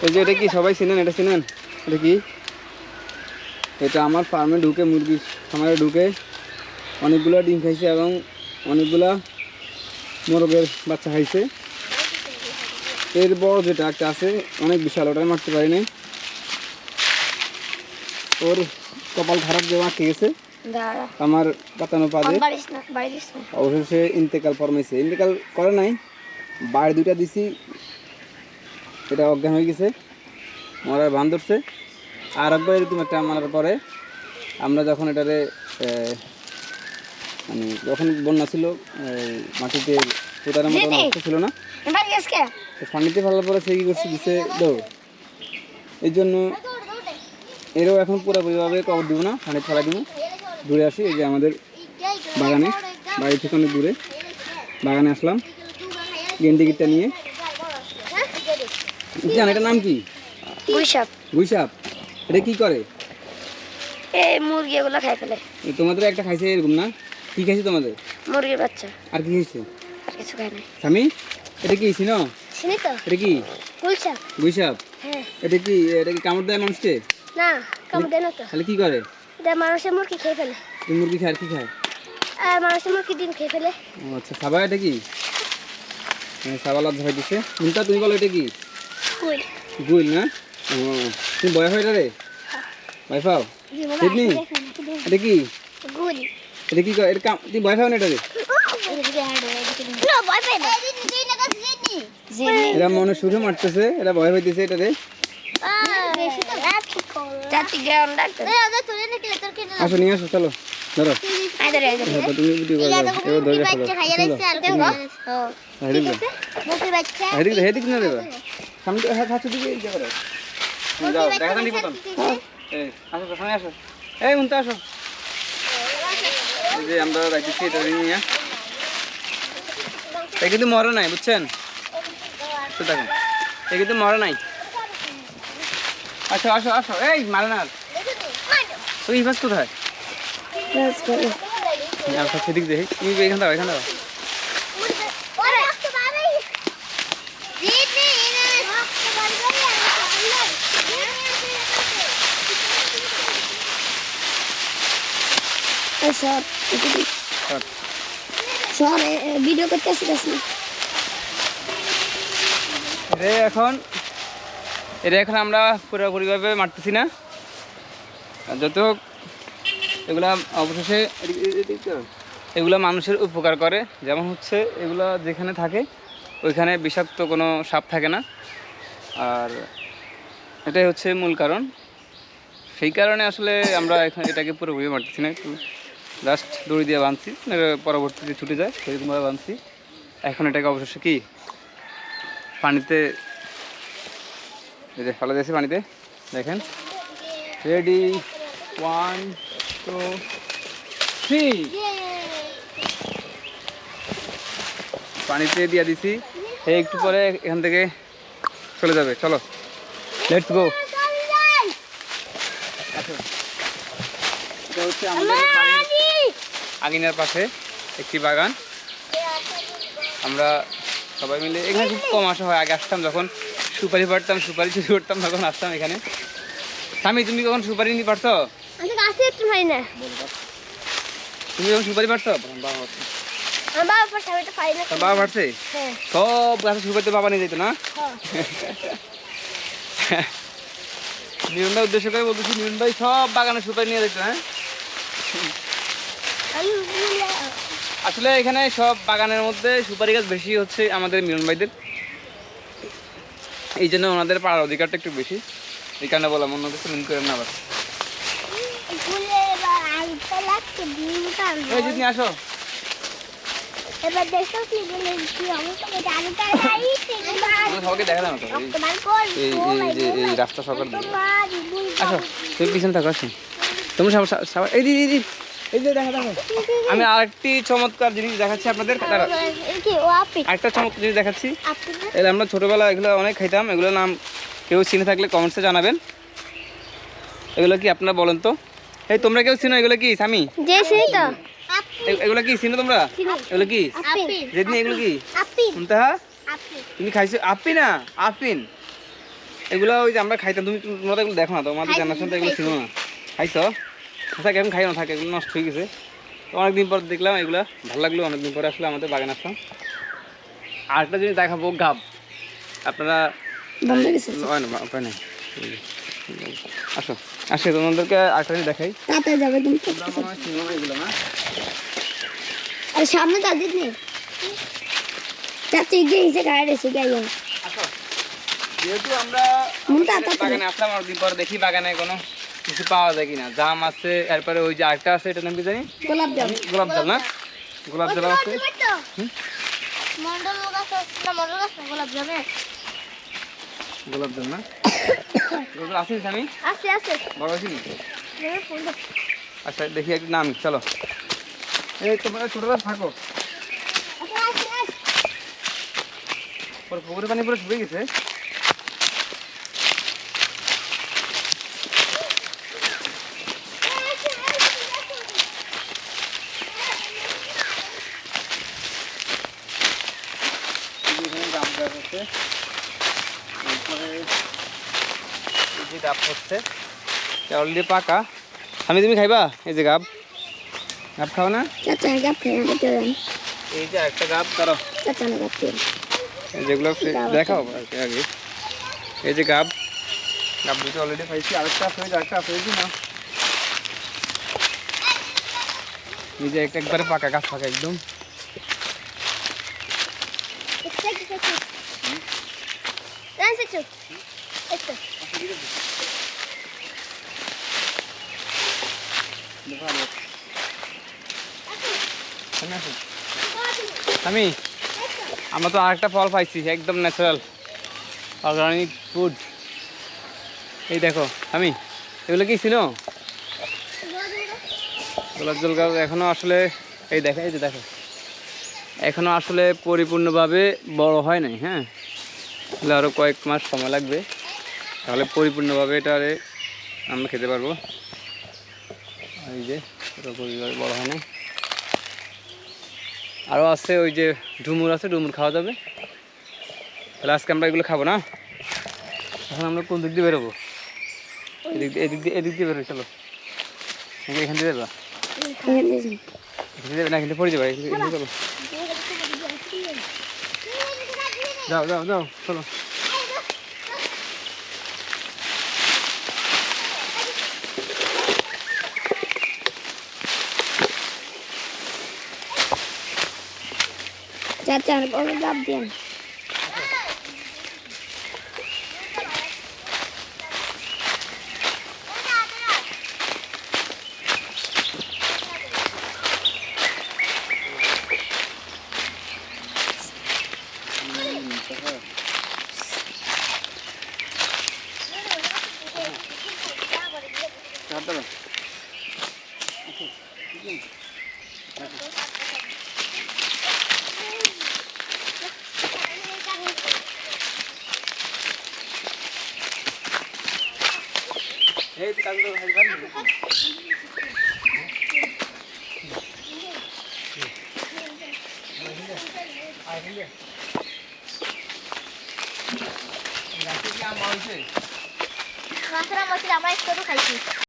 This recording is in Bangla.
এই যে এটা কি সবাই চিনেন? এটা চিনেন? এটা কি? এটা আমার ফার্মে ঢুকে, মুরগির খামারে ঢুকে অনেকগুলো ডিম খাইছে এবং অনেকগুলা মোরগের বাচ্চা খাইছে। এর বড় যেটা একটা আছে অনেক বিশাল, ওটা মারতে পারিনি। ওর কপাল খারাপ যে মারতে গেছে আমার কাতানো পাদে, অবশেষে ইন্তেকাল ফরমাইছে। ইন্তেকাল করে নাই, বাইরে দুইটা দিছি, এটা অজ্ঞান হয়ে গেছে, মরার ভান ধরছে। আর একবার এরকম একটা মারার পরে আমরা যখন এটারে মানে যখন বন্যা ছিল, মাটিতে পোতার মতো অবস্থা ছিল না, পানিতে ফেলার পরে সে কী করছে, দিচ্ছে দৌড়। এই জন্য এরও এখন পুরোপুরিভাবে কবর দিব না, পানিতে ফেলা দিব, দূরে আসি। এই যে আমাদের বাগানে, বাড়ি থেকে অনেক দূরে বাগানে আসলাম গেন্ডি গিটটা নিয়ে। জান এটার নাম কি? গুইসাপ। গুইসাপ। এটা কি করে? এই মুরগি এগুলো খাই ফেলে। তোমাদের একটা খাইছে এরকম না? কি খাইছে তোমাদের? মুরগির বাচ্চা। আর কি খাইছে? আর কিছু খাই নাই। স্বামী এটা কি চিনো? চিনি তো। এটা কি? গুইসাপ। গুইসাপ? হ্যাঁ। এটা কি কামড় দেয় মানুষকে? না, কামড় দেয় না তো। তাহলে কি করে? এটা মানুষের মুরগি খেয়ে ফেলে। মুরগি খায় আর কি খায়? মানুষের মুরগি ডিম খেয়ে ফেলে। ও আচ্ছা, সাবা এটা কি? সাবালা ধরে দিছে। মুন্তা তুমি বলো এটা কি? গুইল। গুইল না? ও তুমি ভয় হয় এটা রে? ভয় পাও? এমনি এটা কি? গুইল। এটা কি এটা তুমি ভয় পাও না এটা রে? না, ভয় পাই না। এরা মনে সুরে মারতেছে, এরা ভয় পাইতেছে এটা রে। আসো নিয়ে আসো, চলো ধরো। তুমি ভিডিও করো, এবার ধরে রাখো। হেদিক না দেবা সামনে হাতে দিকে এই যাও, যাও দেখা জানি পতন। এই আসো সামনে আসো, এই উনতে আসো। এই যে আমরা রাখতেছি এটা নিয়ে, এটা কিন্তু মরে নাই, বুঝছেন? তো দেখেন এটা কিন্তু মরে নাই। আসো আসো আসো, এই মারে না। তুই ইবাস কোথায়? সেদিক দেখি, তুমি এখান দাও, এখান দাও। ভিডিও করতেছি এটা এখন আমরা পুরোপুরিভাবে মারতেছি না, যত এগুলা অবশেষে এগুলা মানুষের উপকার করে। যেমন হচ্ছে এগুলা যেখানে থাকে ওইখানে বিষাক্ত কোনো সাপ থাকে না, আর এটাই হচ্ছে মূল কারণ। সেই কারণে আসলে আমরা এখানে এটাকে পুরোপুরি মারতেছি না, একটু জাস্ট দড়ি দিয়ে বাঁধছি, পরবর্তীতে ছুটে যায় সেরকমভাবে বাঁধছি। এখন এটাকে অবশেষে কি পানিতে এই যে ফেলা দিয়েছি, পানিতে দেখেন। রেডি, 1 2 3, পানিতে দিয়ে দিছি। এই একটু পরে এখান থেকে চলে যাবে, চলো লেটস গো। এটা হচ্ছে আমাদের আঙিনার পাশে একটি বাগান। আমরা সবাই মিলে এখানে খুব কম আসা হয়। আগে আসতাম যখন সুপারি পাড়তাম, সুপারি চুরি করতাম, তখন আসতাম এখানে। স্বামী তুমি কখন সুপারি নিতে পারছো? তুমি যখন সুপারি পারছো? বাবা পারছে সব গাছে সুপারিতে, বাবা নিয়ে যেত না? নিরন ভাই উদ্দেশ্য করে বলতেছি, নিরন ভাই সব বাগানে সুপারি নিয়ে যেত। হ্যাঁ, আসলে এখানে সব বাগানের মধ্যে সুপারি গাছ বেশি হচ্ছে আমাদের মিলন ভাইদের, এই জন্য ওনাদের পাড়ার অধিকারটা একটু বেশি। এই কারণে বললাম, অন্য কিছু মিন করেন না। আবার যদি আসো সবাইকে দেখা দাও, এই রাস্তা সরকার আসো, তুমি পিছনে থাকো। আসো তোমরা এই দিদি, এই যে দেখা দেখো, আমি আরেকটি চমৎকার জিনিস দেখাচ্ছি আপনাদের। আরেকটা চমৎকার জিনিস দেখাচ্ছি। এগুলো আমরা ছোটবেলা এগুলো অনেক খাইতাম। এগুলোর নাম কেউ চিনে থাকলে কমেন্টসে জানাবেন। এগুলো কি আপনারা বলেন তো? এই তোমরা কেউ চিনো এগুলো কি? স্বামী এগুলো কি চিনো তোমরা? এগুলো কি? যেদিন এগুলো কি? আপনি তুমি খাইছো আপি না আফিন এগুলো ওই যে আমরা খাইতাম তুমি তোমরা এগুলো দেখো না তোমাদের জানাশোন তো এগুলো ছিল না খাইছো আচ্ছা কেমন খাইও না থাকে এগুলো নষ্ট হয়ে গেছে তো অনেকদিন পর দেখলাম এগুলো ভালো লাগলো অনেকদিন পরে আসলে আমাদের বাগান আসলাম আরেকটা জিনিস দেখাবো গাব আপনারা বন্ধ গেছে হয় না উপায় নেই আসো আসে তোমাদেরকে আরেকটা জিনিস দেখাই তাতে যাবে তুমি তোমরা মনে হয় চিনো না এগুলো না আর সামনে তাদের নেই চাচি গিয়ে এসে গাড়ি এসে গিয়ে আসো যেহেতু আমরা মুন্তা তাতে বাগানে আসলাম অনেকদিন পর দেখি বাগানে কোনো কিছু পাওয়া যায় কিনা জাম আছে এরপরে ওই যে আরেকটা আছে এটা নাম কি জানি গোলাপ জাম গোলাপ জল না গোলাপ জল আছে মন্ডল গাছ না মন্ডল গাছ না গোলাপ জামে গোলাপ জল না গোলাপ জল আছে আমি আছে আছে বড় হয়েছি ফুল আচ্ছা দেখি একটু নাম চলো এই তোমরা ছোটরা থাকো পরে পুকুরের পানি পুরো শুকিয়ে গেছে গাছ গাছ হচ্ছে এরপরে এই যে গাছ হচ্ছে অলরেডি পাকা আমি তুমি খাইবা এই যে গাব গাব খাও না চাচা গাপ খেয়ে আমাকে দেন এই যে একটা গাব ধরো চাচা না গাপ খেয়ে এই যেগুলো দেখাও আগে এই যে গাব গাব দুটো অলরেডি খাইছি আরেকটা আছে আরেকটা আছে না এই যে একটা একবারে পাকা গাছ পাকা একদম আমি আমরা তো আরেকটা ফল পাইছি একদম ন্যাচারাল অর্গানিক ফুড এই দেখো আমি এগুলো কি ছিল গোলাপ জল গাছ এখনো আসলে এই দেখো এই যে দেখো এখনো আসলে পরিপূর্ণভাবে বড় হয় নাই হ্যাঁ তাহলে আরও কয়েক মাস সময় লাগবে তাহলে পরিপূর্ণভাবে এটারে আমরা খেতে পারবো এই যে পরিপূর্ণভাবে বড় হয় না আরও আছে ওই যে ডুমুর আছে ডুমুর খাওয়া যাবে তাহলে আজকে আমরা এগুলো খাবো না এখন আমরা কোন দিক দিয়ে বেরোবো এদিক দিয়ে বেরোই চলো এখান দিয়ে যাবা এখানে যাবে না এখানে পড়ে যাবে এখানে চলো যাও যাও যাও চলো চাচা ওকে গাপ দেন এই আমরা একটু খাইছি